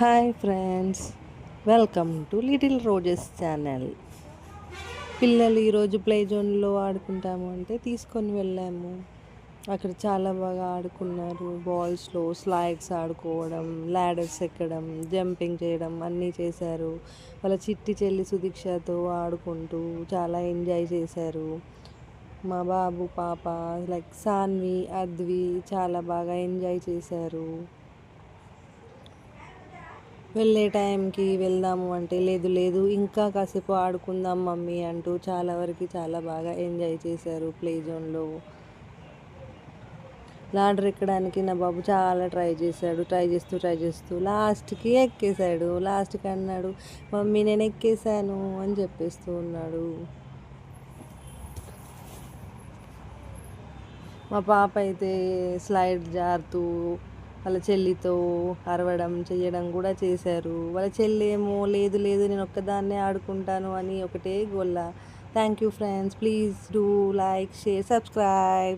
Hi friends, welcome to little roses channel. పిల్లలు ఈరోజు play జోన్లో ఆడుకుంటాము అంటే తీసుకొని వెళ్ళాము. అక్కడ చాలా బాగా ఆడుకున్నారు. బాల్స్లో స్లైడ్స్ ఆడుకోవడం, ల్యాడర్స్ ఎక్కడం, జంపింగ్ చేయడం అన్నీ చేశారు. వాళ్ళ చిట్టి చెల్లి సుదీక్షతో ఆడుకుంటూ చాలా ఎంజాయ్ చేశారు. మా బాబు పాప లైక్ సాన్వి, అద్వి చాలా బాగా ఎంజాయ్ చేశారు. వెళ్ళే టైంకి వెళ్దాము అంటే లేదు లేదు ఇంకా కాసేపు ఆడుకుందాం మమ్మీ అంటూ చాలా వరకు చాలా బాగా ఎంజాయ్ చేశారు ప్లే జోన్లో. లాడర్ ఎక్కడానికి నా బాబు చాలా ట్రై చేస్తూ లాస్ట్కి ఎక్కేశాడు. లాస్ట్కి అన్నాడు, మమ్మీ నేను ఎక్కేశాను అని చెప్పేస్తూ ఉన్నాడు. మా పాప అయితే స్లైడ్ జారుతూ వాళ్ళ చెల్లితో అరవడం చేయడం కూడా చేశారు. వాళ్ళ చెల్లి ఏమో లేదు లేదు నేను ఒక్కదాన్నే ఆడుకుంటాను అని ఒకటే గోల. Thank you friends, please do like, share, subscribe.